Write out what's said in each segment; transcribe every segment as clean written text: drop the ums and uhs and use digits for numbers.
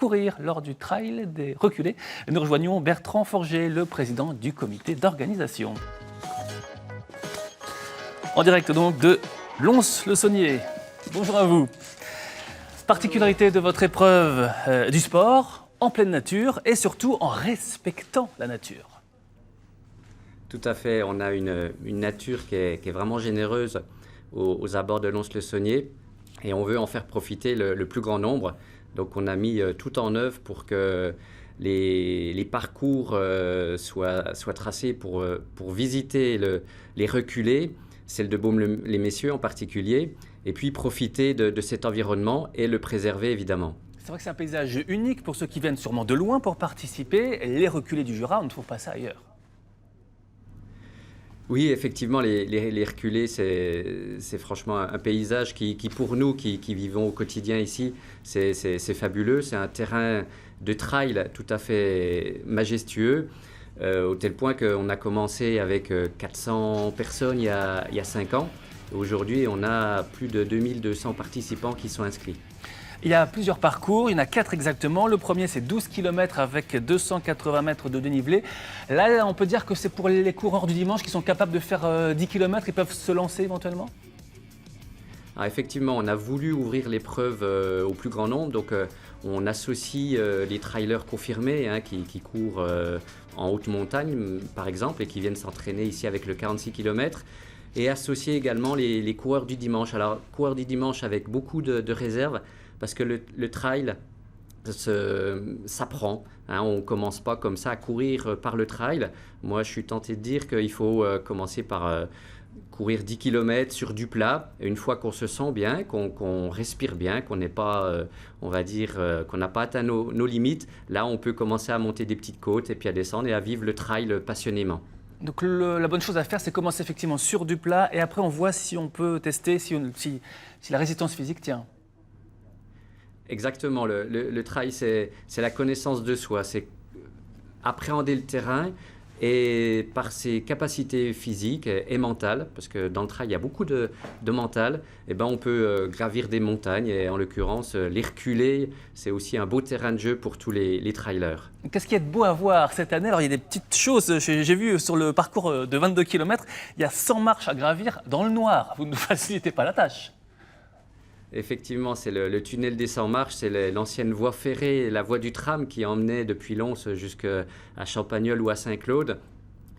courir lors du trail des reculés. Nous rejoignons Bertrand Forger, le président du comité d'organisation. En direct donc de Lons-le-Saunier. Bonjour à vous. Particularité de votre épreuve du sport, en pleine nature et surtout en respectant la nature. Tout à fait, on a une nature qui est vraiment généreuse aux abords de Lons-le-Saunier et on veut en faire profiter le plus grand nombre. Donc on a mis tout en œuvre pour que les parcours soient tracés pour visiter les reculés, celle de Baume-les-Messieurs en particulier, et puis profiter de cet environnement et le préserver évidemment. C'est vrai que c'est un paysage unique pour ceux qui viennent sûrement de loin pour participer. Les reculés du Jura, on ne trouve pas ça ailleurs. Oui, effectivement, les reculés, c'est franchement un paysage qui pour nous, qui vivons au quotidien ici, c'est fabuleux. C'est un terrain de trail tout à fait majestueux, au tel point qu'on a commencé avec 400 personnes il y a 5 ans. Aujourd'hui, on a plus de 2200 participants qui sont inscrits. Il y a plusieurs parcours, il y en a 4 exactement. Le premier, c'est 12 km avec 280 mètres de dénivelé. Là, on peut dire que c'est pour les coureurs du dimanche qui sont capables de faire 10 km, ils peuvent se lancer éventuellement ? Alors effectivement, on a voulu ouvrir l'épreuve au plus grand nombre. Donc, on associe les trailers confirmés qui courent en haute montagne, par exemple, et qui viennent s'entraîner ici avec le 46 km. Et associer également les coureurs du dimanche. Alors, coureurs du dimanche avec beaucoup de réserves, parce que le trail s'apprend. On ne commence pas comme ça à courir par le trail. Moi, je suis tenté de dire qu'il faut commencer par courir 10 km sur du plat. Et une fois qu'on se sent bien, qu'on respire bien, qu'on n'est pas, on va dire, qu'on n'a pas atteint nos limites, là, on peut commencer à monter des petites côtes et puis à descendre et à vivre le trail passionnément. Donc la bonne chose à faire, c'est commencer effectivement sur du plat et après on voit si on peut tester, si la résistance physique tient. Exactement, le trail, c'est la connaissance de soi, c'est appréhender le terrain et par ses capacités physiques et mentales, parce que dans le trail, il y a beaucoup de mental, et on peut gravir des montagnes, et en l'occurrence, les reculés, c'est aussi un beau terrain de jeu pour tous les trailers. Qu'est-ce qu'il y a de beau à voir cette année ? Alors il y a des petites choses, j'ai vu sur le parcours de 22 km, il y a 100 marches à gravir dans le noir, vous ne nous facilitez pas la tâche. Effectivement, c'est le tunnel des 100 marches, c'est l'ancienne voie ferrée, la voie du tram qui emmenait depuis Lons jusqu'à Champagnole ou à Saint-Claude.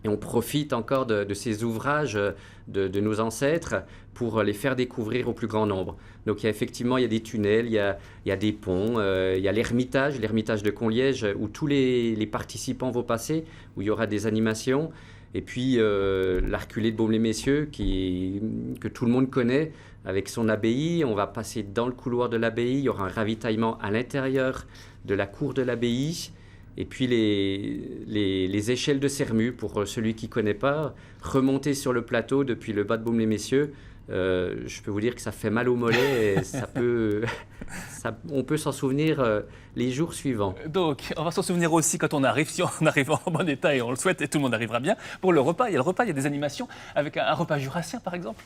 Et on profite encore de ces ouvrages de nos ancêtres pour les faire découvrir au plus grand nombre. Donc il y a des tunnels, il y a des ponts, il y a l'Ermitage de Conliège où tous les participants vont passer, où il y aura des animations. Et puis la reculée de Baume-les-Messieurs que tout le monde connaît avec son abbaye. On va passer dans le couloir de l'abbaye, il y aura un ravitaillement à l'intérieur de la cour de l'abbaye. Et puis les échelles de Sermu, pour celui qui ne connaît pas, remonter sur le plateau depuis le bas de Baume-les-Messieurs. Je peux vous dire que ça fait mal au mollet et on peut s'en souvenir les jours suivants. Donc, on va s'en souvenir aussi quand on arrive, si on arrive en bon état et on le souhaite et tout le monde arrivera bien. Pour le repas, il y a des animations avec un repas jurassien par exemple.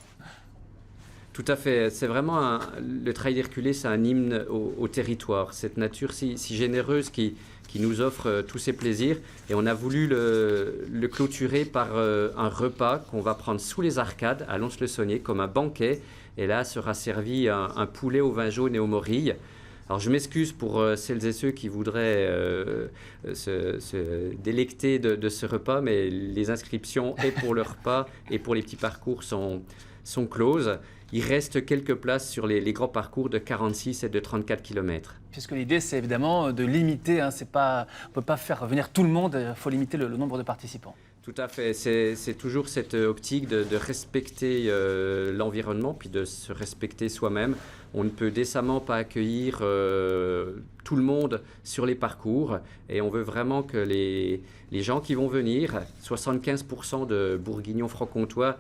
Tout à fait, c'est vraiment le trail des reculés, c'est un hymne au territoire, cette nature si généreuse qui nous offre tous ces plaisirs. Et on a voulu le clôturer par un repas qu'on va prendre sous les arcades à Lons-le-Saunier comme un banquet. Et là sera servi un poulet au vin jaune et aux morilles. Alors je m'excuse pour celles et ceux qui voudraient se délecter de ce repas, mais les inscriptions et pour le repas et pour les petits parcours sont closes. Il reste quelques places sur les grands parcours de 46 et de 34 km. Puisque l'idée, c'est évidemment de limiter, on ne peut pas faire venir tout le monde, il faut limiter le nombre de participants. Tout à fait, c'est toujours cette optique de respecter l'environnement, puis de se respecter soi-même. On ne peut décemment pas accueillir tout le monde sur les parcours et on veut vraiment que les gens qui vont venir, 75% de bourguignons franc-comtois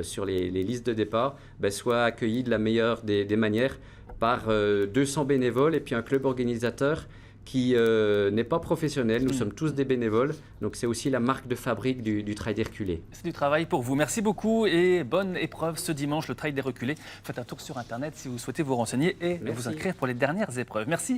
sur les listes de départ, soient accueillis de la meilleure des manières par 200 bénévoles et puis un club organisateur qui n'est pas professionnel. Nous sommes tous des bénévoles, donc c'est aussi la marque de fabrique du Trail des Reculés. C'est du travail pour vous. Merci beaucoup et bonne épreuve ce dimanche, le Trail des Reculés. Faites un tour sur Internet si vous souhaitez vous renseigner et vous inscrire pour les dernières épreuves. Merci.